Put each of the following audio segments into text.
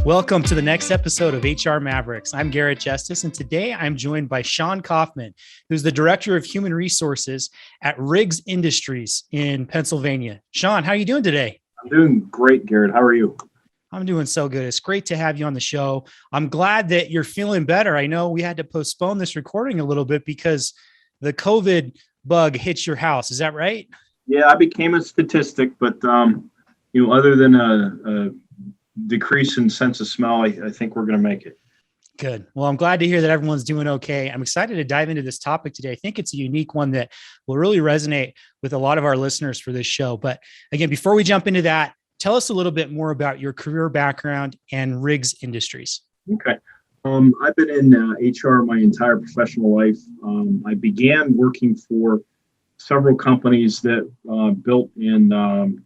Welcome to the next episode of HR Mavericks. I'm Garrett Justice, and today I'm joined by Shawn Kaufman, who's the Director of Human Resources at Riggs Industries in Pennsylvania. Shawn, how are you doing today? I'm doing great, Garrett. How are you? I'm doing so good. It's great to have you on the show. I'm glad that you're feeling better. I know we had to postpone this recording a little bit because the COVID bug hit your house. Is that right? Yeah, I became a statistic, but other than a decrease in sense of smell, I think we're going to make it. Good. Well, I'm glad to hear that everyone's doing okay. I'm excited to dive into this topic today. I think it's a unique one that will really resonate with a lot of our listeners for this show. But again, before we jump into that, tell us a little bit more about your career background and Riggs Industries. Okay. I've been in HR my entire professional life. I began working for several companies that built and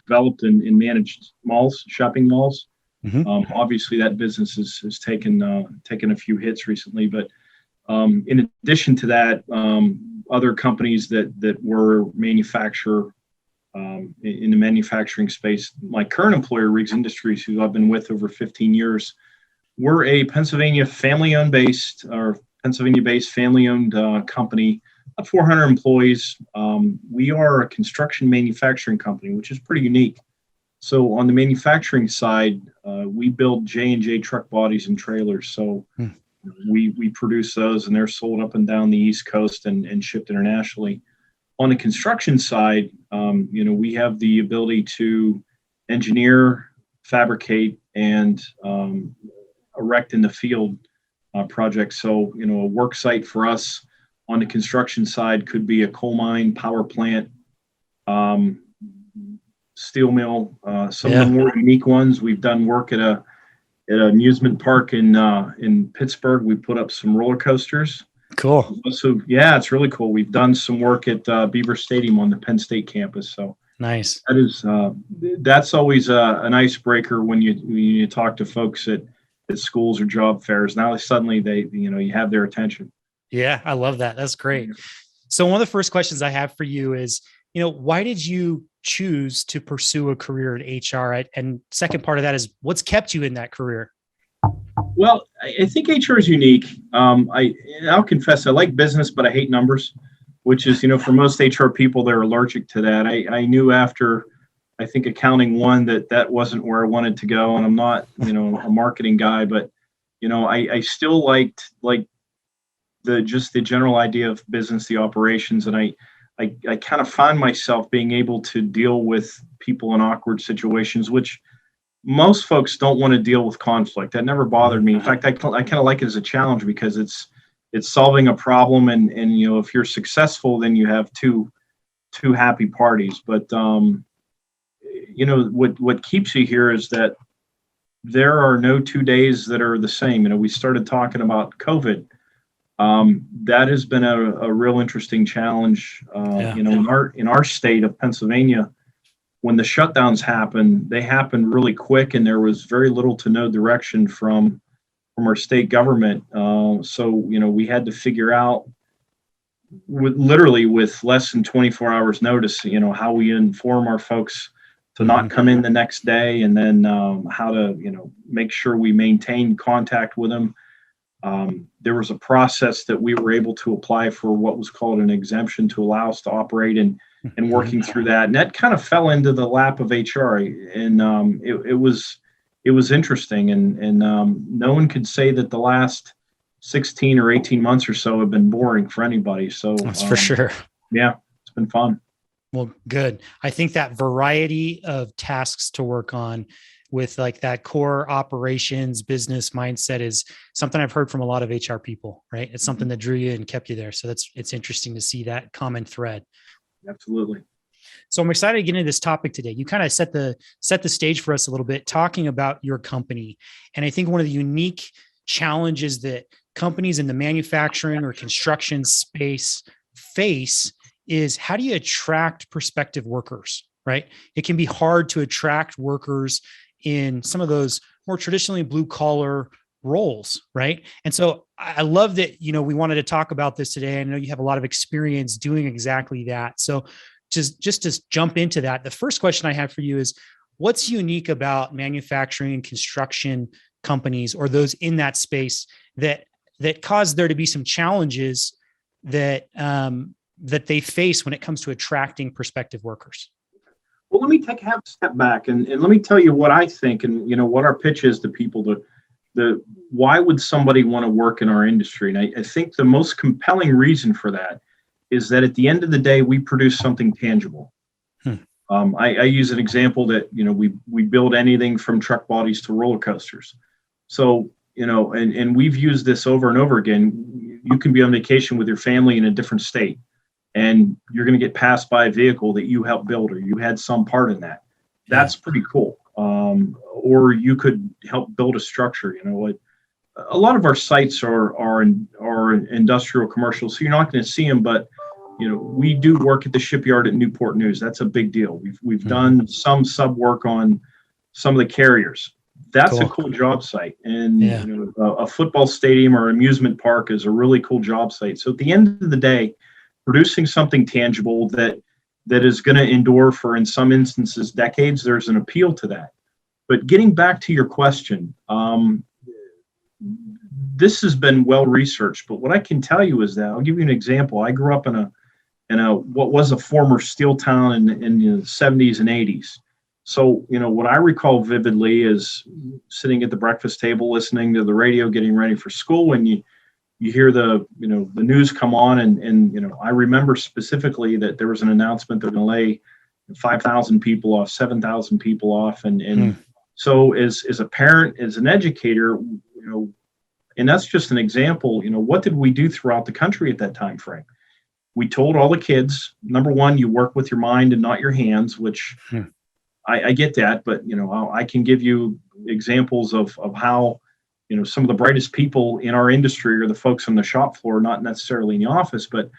developed and managed malls, shopping malls. Mm-hmm. Obviously, that business has taken a few hits recently, but in addition to that, other companies that were manufacturer in the manufacturing space. My current employer, Riggs Industries, who I've been with over 15 years, we're a Pennsylvania family-based family-owned company. About 400 employees. We are a construction manufacturing company, which is pretty unique. So on the manufacturing side, we build J&J truck bodies and trailers. So we produce those, and they're sold up and down the East Coast and shipped internationally. On the construction side, we have the ability to engineer, fabricate, and erect in the field projects. So, a work site for us on the construction side could be a coal mine, power plant, steel mill. Some of the more unique ones, we've done work at an amusement park in Pittsburgh. We put up some roller coasters. Cool. So yeah, it's really cool. We've done some work at Beaver Stadium on the Penn State campus. So nice. That's always an icebreaker when you talk to folks at schools or job fairs. Now suddenly you have their attention. Yeah, I love that. That's great. So one of the first questions I have for you is, why did you choose to pursue a career in HR? And second part of that is, what's kept you in that career? Well, I think HR is unique. I'll confess, I like business, but I hate numbers, which is, for most HR people, they're allergic to that. I knew after, I think accounting one, that wasn't where I wanted to go. And I'm not, a marketing guy, but, I still liked the general idea of business, the operations. And I kind of find myself being able to deal with people in awkward situations, which most folks don't want to deal with conflict. That never bothered me. In fact, I kind of like it as a challenge because it's solving a problem, and if you're successful, then you have two happy parties. But what keeps you here is that there are no 2 days that are the same. We started talking about COVID. That has been a real interesting challenge. In our state of Pennsylvania, when the shutdowns happened, they happened really quick, and there was very little to no direction from our state government. So we had to figure out, literally with less than 24 hours notice, how we inform our folks to not come in the next day, and then how to make sure we maintain contact with them. There was a process that we were able to apply for what was called an exemption to allow us to operate, and working through that. And that kind of fell into the lap of HR. And it was interesting. And no one could say that the last 16 or 18 months or so have been boring for anybody. So that's for sure. Yeah, it's been fun. Well, good. I think that variety of tasks to work on with like that core operations business mindset is something I've heard from a lot of HR people, right? It's something that drew you and kept you there. So it's interesting to see that common thread. Absolutely. So I'm excited to get into this topic today. You kind of set the stage for us a little bit, talking about your company. And I think one of the unique challenges that companies in the manufacturing or construction space face is, how do you attract prospective workers, right? It can be hard to attract workers in some of those more traditionally blue collar roles, right? And so I love that, we wanted to talk about this today. I know you have a lot of experience doing exactly that. So just to jump into that, the first question I have for you is, what's unique about manufacturing and construction companies or those in that space that cause there to be some challenges that that they face when it comes to attracting prospective workers? Well, let me have a step back and let me tell you what I think and what our pitch is to people. Why would somebody want to work in our industry? And I think the most compelling reason for that is that at the end of the day, we produce something tangible. I use an example that, we build anything from truck bodies to roller coasters. So, and we've used this over and over again. You can be on vacation with your family in a different state, and you're going to get passed by a vehicle that you helped build or you had some part in that. That's pretty cool. Or you could help build a structure. A lot of our sites are industrial commercial, so you're not going to see them, but we do work at the shipyard at Newport News. That's a big deal. We've done some sub work on some of the carriers. That's a cool job site. And a football stadium or amusement park is a really cool job site. So at the end of the day, producing something tangible that is going to endure for, in some instances, decades, there's an appeal to that. But getting back to your question, this has been well researched. But what I can tell you is that I'll give you an example. I grew up in a what was a former steel town in the 70s and 80s. So, what I recall vividly is sitting at the breakfast table, listening to the radio, getting ready for school, and you hear the news come on, and I remember specifically that there was an announcement they're going to lay 5,000 people off, 7,000 people off, and so as a parent, as an educator, and that's just an example. What did we do throughout the country at that time frame? We told all the kids, number one, you work with your mind and not your hands, which I get that, but I can give you examples of how some of the brightest people in our industry are the folks on the shop floor, not necessarily in the office. But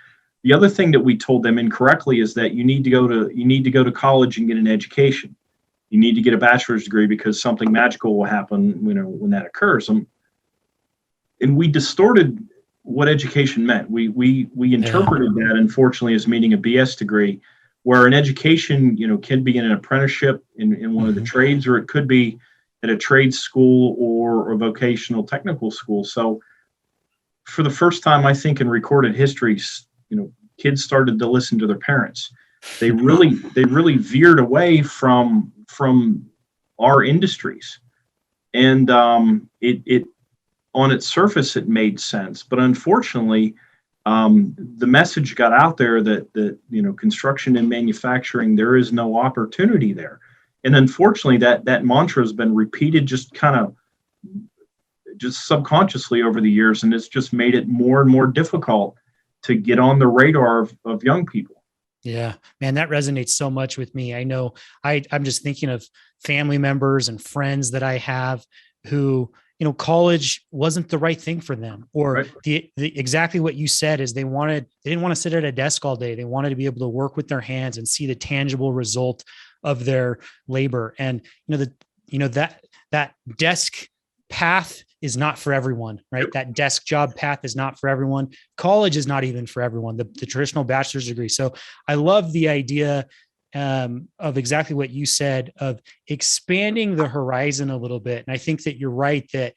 the other thing that we told them incorrectly is that you need to go to college and get an education. You need to get a bachelor's degree because something magical will happen when that occurs. And we distorted what education meant. We interpreted that, unfortunately, as meaning a BS degree, where an education, can be in an apprenticeship in one of the trades, or it could be at a trade school or a vocational technical school. So for the first time, I think in recorded history, kids started to listen to their parents. They really veered away from our industries. And it on its surface, it made sense. But unfortunately, the message got out there that construction and manufacturing, there is no opportunity there. And unfortunately, that mantra has been repeated just subconsciously over the years, and it's just made it more and more difficult to get on the radar of young people. Yeah, man, that resonates so much with me. I know I'm just thinking of family members and friends that I have who, college wasn't the right thing for them, or right. the exactly what you said is they didn't want to sit at a desk all day. They wanted to be able to work with their hands and see the tangible result of their labor. And, that desk path is not for everyone, right? Yep. That desk job path is not for everyone. College is not even for everyone, the traditional bachelor's degree. So I love the idea of exactly what you said, of expanding the horizon a little bit. And I think that you're right that,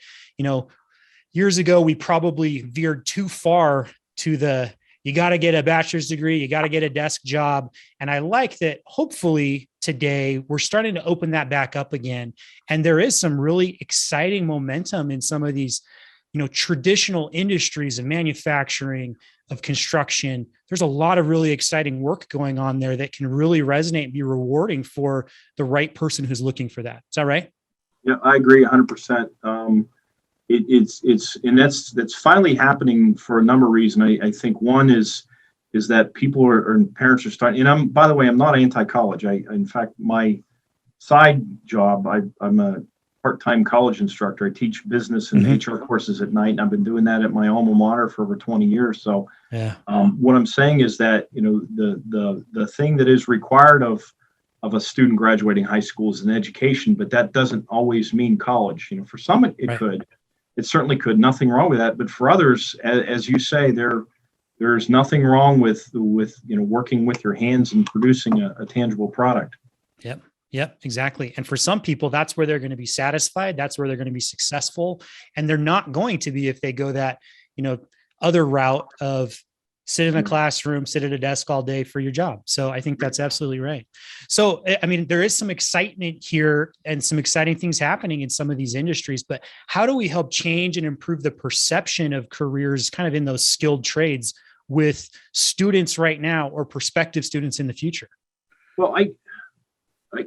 years ago, we probably veered too far to you got to get a bachelor's degree, you got to get a desk job. And I like that hopefully today we're starting to open that back up again. And there is some really exciting momentum in some of these, traditional industries of manufacturing, of construction. There's a lot of really exciting work going on there that can really resonate and be rewarding for the right person who's looking for that. Is that right? Yeah, I agree 100%. That's finally happening for a number of reasons. I think one is that people or parents are starting, and by the way, I'm not anti-college. In fact, my side job, I'm a part-time college instructor. I teach business and HR courses at night, and I've been doing that at my alma mater for over 20 years. So what I'm saying is that, the thing that is required of a student graduating high school is an education, but that doesn't always mean college. For some, it right. could. It certainly could. Nothing wrong with that. But for others, as you say, there's nothing wrong with working with your hands and producing a tangible product. Yep. Yep, exactly. And for some people, that's where they're going to be satisfied. That's where they're going to be successful. And they're not going to be if they go that, you know, other route of sit in a classroom, sit at a desk all day for your job. So I think that's absolutely right. So, I mean, there is some excitement here and some exciting things happening in some of these industries, but how do we help change and improve the perception of careers kind of in those skilled trades with students right now or prospective students in the future? Well, I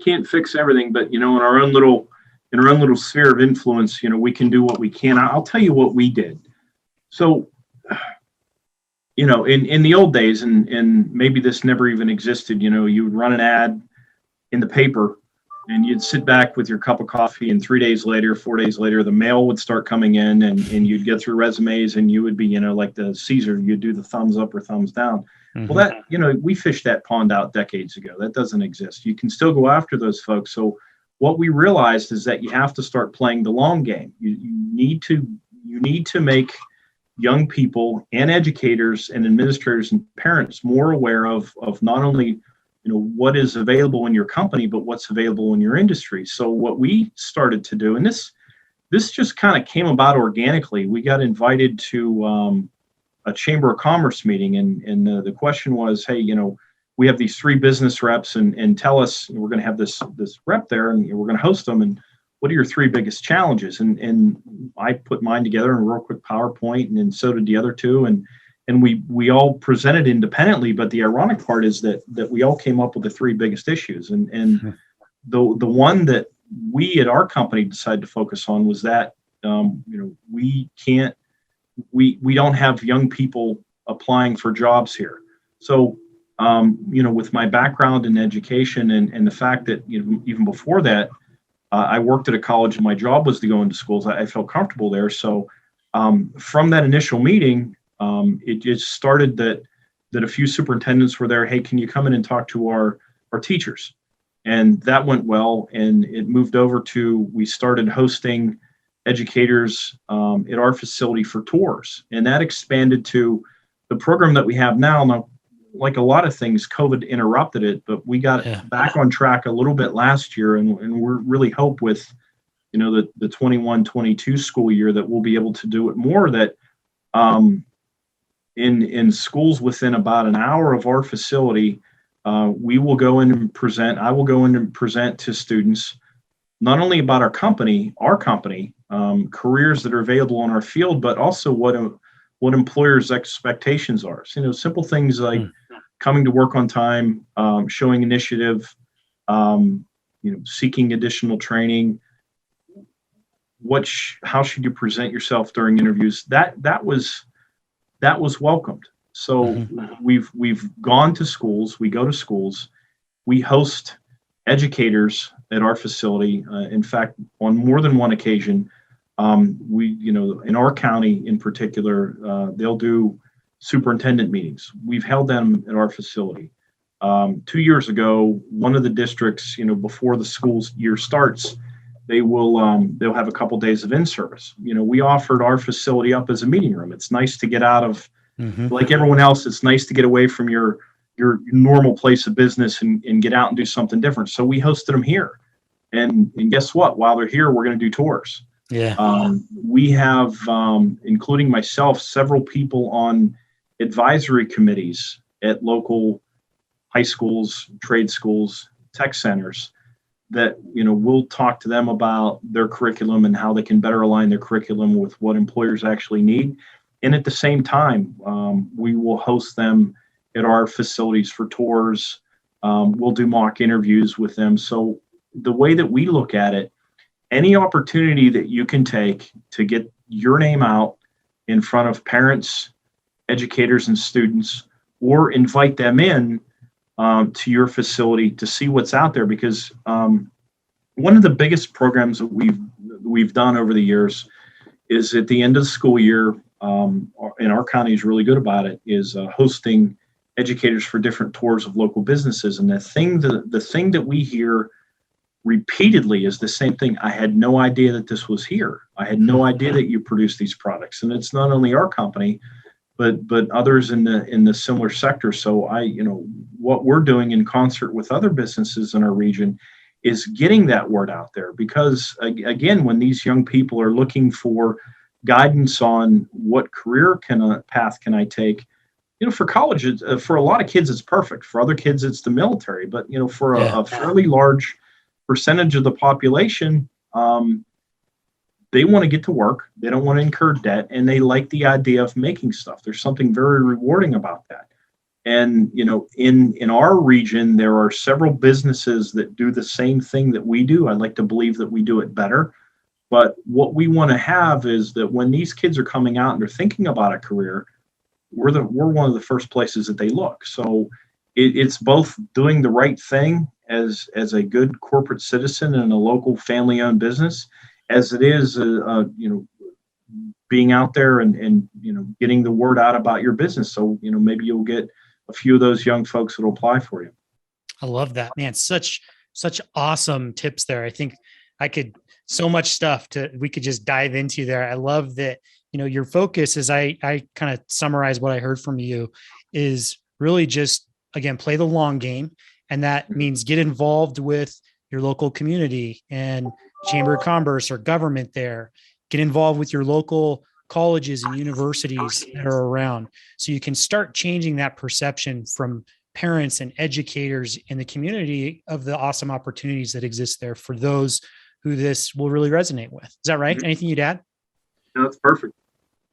can't fix everything, but in our own little sphere of influence, we can do what we can. I'll tell you what we did. So, in the old days, and maybe this never even existed, you would run an ad in the paper and you'd sit back with your cup of coffee, and 3 days later, 4 days later, the mail would start coming in, and you'd get through resumes, and you would be, like the Caesar, you'd do the thumbs up or thumbs down. Mm-hmm. Well, we fished that pond out decades ago. That doesn't exist. You can still go after those folks. So what we realized is that you have to start playing the long game. You need to make young people and educators and administrators and parents more aware of not only what is available in your company, but what's available in your industry. So what we started to do, and this just kind of came about organically. We got invited to a Chamber of Commerce meeting, and the question was, hey, we have these 3 business reps, and tell us, we're going to have this rep there, and we're going to host them, and what are your 3 biggest challenges? And I put mine together in a real quick PowerPoint, and then so did the other 2, and we all presented independently. But the ironic part is that we all came up with the 3 biggest issues, and the one that we at our company decided to focus on was that we don't have young people applying for jobs here. So with my background in education and the fact that even before that, I worked at a college and my job was to go into schools. I felt comfortable there. So from that initial meeting, it just started that a few superintendents were there. Hey, can you come in and talk to our teachers? And that went well. And it moved over to, we started hosting educators at our facility for tours. And that expanded to the program that we have now. Now, like a lot of things, COVID interrupted it, but we got back on track a little bit last year, and we're really hope with, the 21-22 school year that we'll be able to do it more. That in schools within about an hour of our facility, we will go in and present. I will go in and present to students not only about our company, careers that are available in our field, but also what employers' expectations are. So, simple things like coming to work on time, showing initiative, seeking additional training. How should you present yourself during interviews? That was welcomed. So we've gone to schools. We go to schools. We host educators at our facility. In fact, on more than one occasion, in our county in particular, they'll do superintendent meetings. We've held them at our facility. 2 years ago, one of the districts, before the school year starts, they'll have a couple days of in-service. We offered our facility up as a meeting room. It's nice to get out of, like everyone else, it's nice to get away from your normal place of business and get out and do something different. So we hosted them here. And guess what? While they're here, we're going to do tours. Yeah. We have, including myself, several people on advisory committees at local high schools, trade schools, tech centers that, we'll talk to them about their curriculum and how they can better align their curriculum with what employers actually need. And at the same time, we will host them at our facilities for tours. We'll do mock interviews with them. So the way that we look at it, any opportunity that you can take to get your name out in front of parents, educators, and students, or invite them in to your facility to see what's out there. Because one of the biggest programs that we've done over the years is at the end of the school year, and our county is really good about it, is hosting educators for different tours of local businesses. And the thing that we hear repeatedly is the same thing. I had no idea that this was here. I had no idea that you produce these products. And it's not only our company, but others in the similar sector. So what we're doing in concert with other businesses in our region is getting that word out there, because again, when these young people are looking for guidance on what path can I take, for college, for a lot of kids, it's perfect. For other kids, it's the military. But, for a fairly large percentage of the population, they want to get to work. They don't want to incur debt, and they like the idea of making stuff. There's something very rewarding about that. And, in our region, there are several businesses that do the same thing that we do. I'd like to believe that we do it better. But what we want to have is that when these kids are coming out and they're thinking about a career, we're one of the first places that they look. So it's both doing the right thing as a good corporate citizen in a local family-owned business, as it is, being out there and getting the word out about your business. So, maybe you'll get a few of those young folks that'll apply for you. I love that, man. Such awesome tips there. I think so much stuff we could just dive into there. I love that, your focus, as I kind of summarize what I heard from you, is really just, again, play the long game. And that means get involved with your local community and chamber of commerce or government there. Get involved with your local colleges and universities that are around, so you can start changing that perception from parents and educators in the community of the awesome opportunities that exist there for those who this will really resonate with. Is that right? Mm-hmm. Anything you'd add? No, that's perfect.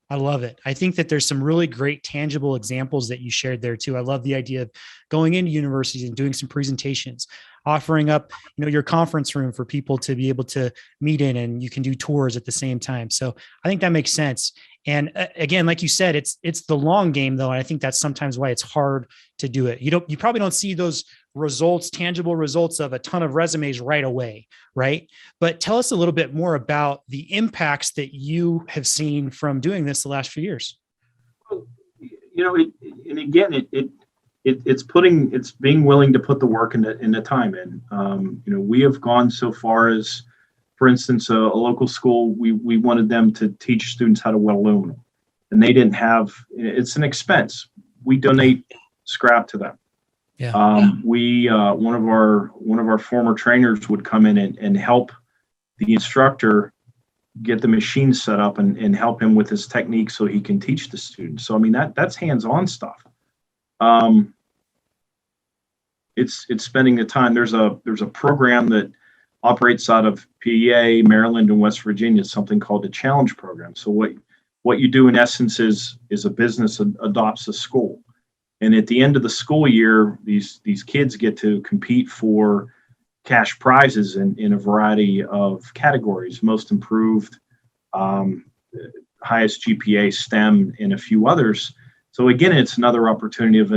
I love it. I think that there's some really great tangible examples that you shared there too. I love the idea of going into universities and doing some presentations, offering up, your conference room for people to be able to meet in, and you can do tours at the same time. So I think that makes sense. And again, like you said, it's the long game though. And I think that's sometimes why it's hard to do it. You probably don't see those results, tangible results of a ton of resumes right away. Right. But tell us a little bit more about the impacts that you have seen from doing this the last few years. Well, and again, it's being willing to put the work and the time in. We have gone so far as, for instance, a local school, we wanted them to teach students how to weld aluminum, and they didn't have. It's an expense. We donate scrap to them. Yeah. We one of our former trainers would come in and help the instructor get the machine set up and help him with his technique so he can teach the students. So I mean that's hands-on stuff. It's spending the time. There's a program that operates out of PA, Maryland, and West Virginia. It's something called the Challenge Program. So what you do in essence is a business adopts a school. And at the end of the school year, these kids get to compete for cash prizes in a variety of categories: most improved, highest GPA, STEM, and a few others. So again, it's another opportunity of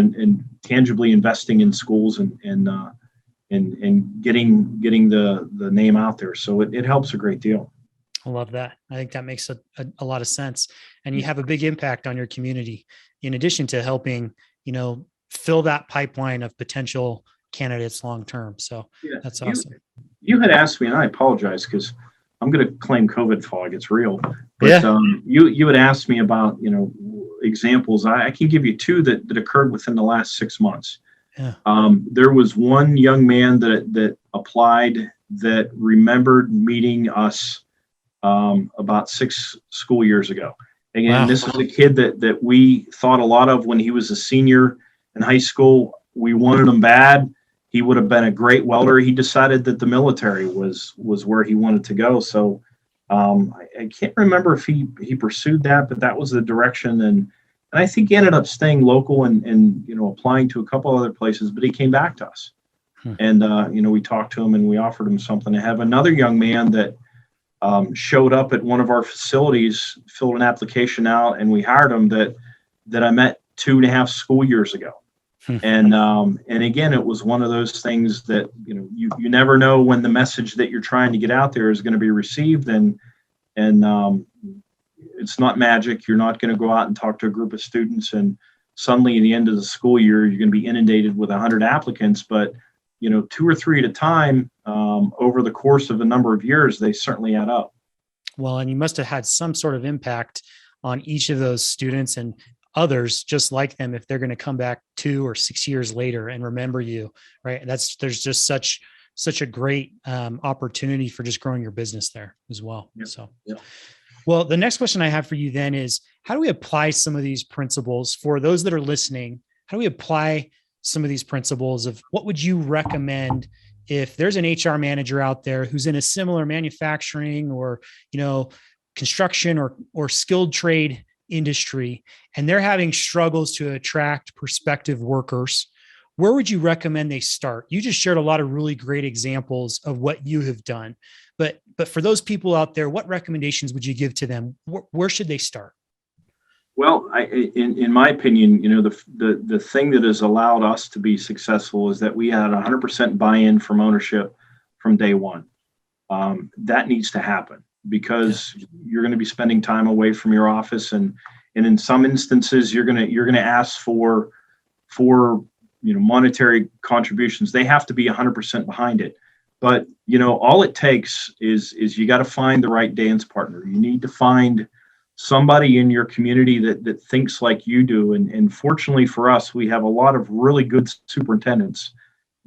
tangibly investing in schools and getting the name out there. So it helps a great deal. I love that. I think that makes a lot of sense. And you have a big impact on your community, in addition to helping, fill that pipeline of potential candidates long-term. So yeah, that's awesome. You had asked me, and I apologize because I'm going to claim COVID fog. It's real. But you had asked me about, examples. I can give you two that occurred within the last 6 months. Yeah. There was one young man that applied that remembered meeting us about 6 school years ago. Again, wow. This is a kid that we thought a lot of when he was a senior in high school. We wanted him bad. He would have been a great welder. He decided that the military was where he wanted to go. So I can't remember if he pursued that, but that was the direction. And I think he ended up staying local and applying to a couple other places, but he came back to us. And, we talked to him and we offered him something. I have another young man that showed up at one of our facilities, filled an application out, and we hired him that I met 2.5 school years ago. And again, it was one of those things that, you never know when the message that you're trying to get out there is going to be received. And it's not magic. You're not going to go out and talk to a group of students and suddenly at the end of the school year, you're going to be inundated with 100 applicants, but 2 or 3 at a time, over the course of a number of years, they certainly add up. Well, and you must have had some sort of impact on each of those students and others just like them if they're going to come back 2 or 6 years later and remember you, right? There's just such such a great opportunity for just growing your business there as well. Yep. So, Yep. well, the next question I have for you then is, how do we apply some of these principles for those that are listening? How do we apply some of these principles of what would you recommend if there's an HR manager out there who's in a similar manufacturing or, construction or skilled trade industry, and they're having struggles to attract prospective workers? Where would you recommend they start? You just shared a lot of really great examples of what you have done, but for those people out there, what recommendations would you give to them? Where should they start? Well, in my opinion, the thing that has allowed us to be successful is that we had 100% buy-in from ownership from day one. That needs to happen because you're going to be spending time away from your office, and in some instances, you're going to ask for monetary contributions. They have to be 100% behind it. But all it takes is you got to find the right dance partner. You need to find somebody in your community that thinks like you do. And fortunately for us, we have a lot of really good superintendents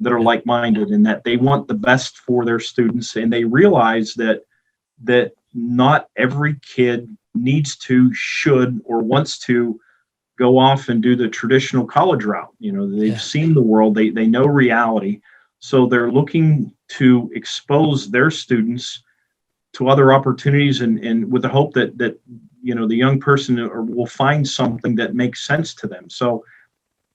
that are like-minded and that they want the best for their students. And they realize that not every kid needs to, should, or wants to go off and do the traditional college route. They've seen the world, they know reality. So they're looking to expose their students to other opportunities and with the hope that the young person will find something that makes sense to them. So,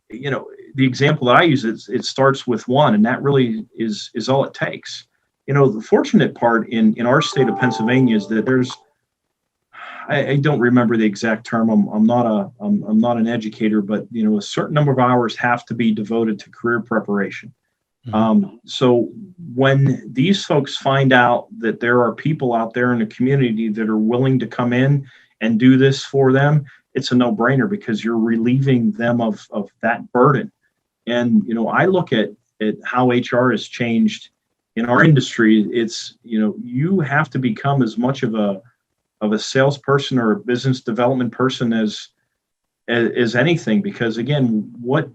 the example that I use is it starts with one, and that really is all it takes. The fortunate part in our state of Pennsylvania is that I don't remember the exact term. I'm not an educator, but a certain number of hours have to be devoted to career preparation. So when these folks find out that there are people out there in the community that are willing to come in and do this for them, it's a no-brainer because you're relieving them of that burden. And I look at how HR has changed in our industry. It's you have to become as much of a salesperson or a business development person as anything, because again, what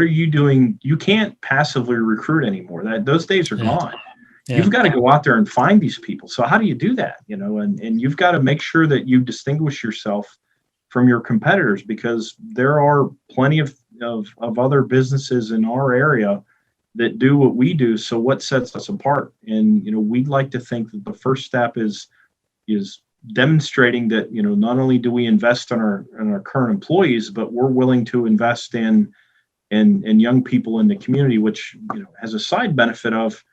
are you doing? You can't passively recruit anymore. Those days are gone. Yeah. You've got to go out there and find these people. So how do you do that? And you've got to make sure that you distinguish yourself from your competitors, because there are plenty of other businesses in our area that do what we do. So what sets us apart? And we'd like to think that the first step is demonstrating that not only do we invest in our current employees, but we're willing to invest in young people in the community, which has a side benefit of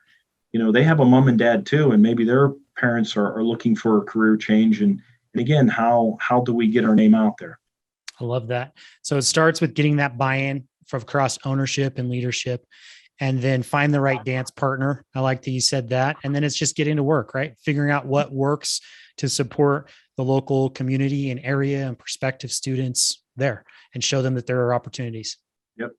they have a mom and dad too, and maybe their parents are looking for a career change. And again, how do we get our name out there? I love that. So it starts with getting that buy-in from across ownership and leadership, and then find the right dance partner. I like that you said that. And then it's just getting to work, right? Figuring out what works to support the local community and area and prospective students there, and show them that there are opportunities. Yep.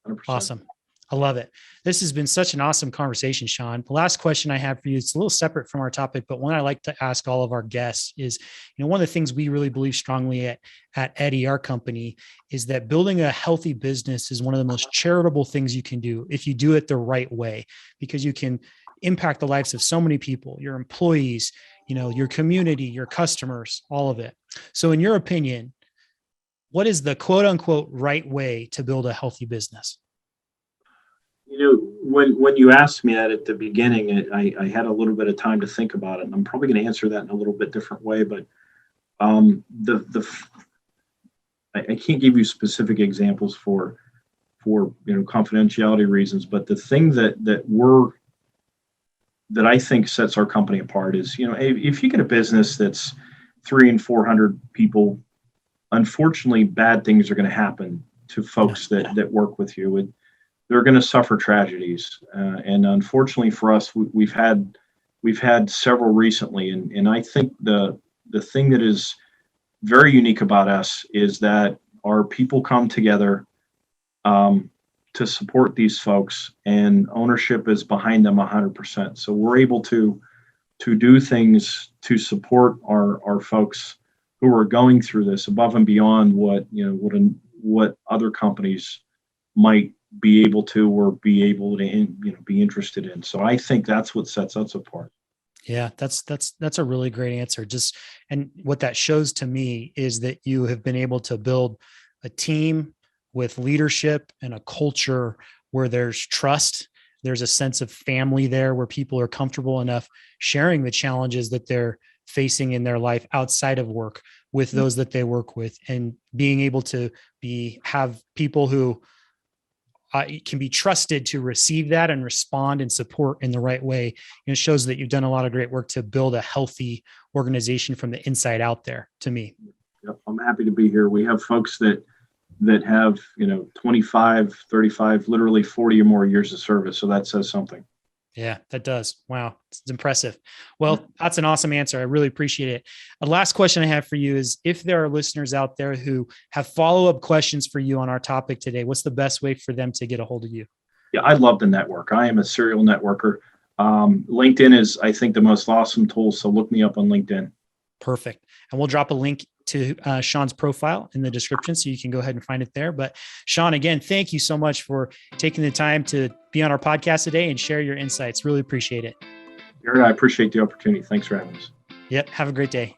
100%. Awesome. I love it. This has been such an awesome conversation, Shawn. The last question I have for you, it's a little separate from our topic, but one I like to ask all of our guests is, one of the things we really believe strongly at Eddie, our company, is that building a healthy business is one of the most charitable things you can do if you do it the right way, because you can impact the lives of so many people, your employees, your community, your customers, all of it. So in your opinion, what is the quote unquote right way to build a healthy business? When you asked me that at the beginning, I had a little bit of time to think about it, and I'm probably going to answer that in a little bit different way. But I can't give you specific examples for confidentiality reasons. But the thing that I think sets our company apart is, if you get a business that's 300 and 400 people, unfortunately, bad things are going to happen to folks that work with you. They're going to suffer tragedies, and unfortunately for us, we've had several recently. And I think the thing that is very unique about us is that our people come together to support these folks, and ownership is behind them 100%. So we're able to do things to support our folks who are going through this above and beyond what other companies might be able to be interested in. So I think that's what sets us apart. Yeah, that's a really great answer. And what that shows to me is that you have been able to build a team with leadership and a culture where there's trust. There's a sense of family there where people are comfortable enough sharing the challenges that they're facing in their life outside of work with those that they work with, and being able to have people who can be trusted to receive that and respond and support in the right way. And it shows that you've done a lot of great work to build a healthy organization from the inside out there, to me. Yep, I'm happy to be here. We have folks that have 25, 35, literally 40 or more years of service. So that says something. Yeah, that does. Wow. It's impressive. Well, that's an awesome answer. I really appreciate it. A last question I have for you is, if there are listeners out there who have follow-up questions for you on our topic today, what's the best way for them to get a hold of you? Yeah, I love the network. I am a serial networker. LinkedIn is, I think, the most awesome tool. So look me up on LinkedIn. Perfect. And we'll drop a link to Shawn's profile in the description, so you can go ahead and find it there. But Shawn, again, thank you so much for taking the time to be on our podcast today and share your insights. Really appreciate it. Jared, I appreciate the opportunity. Thanks for having us. Yep. Have a great day.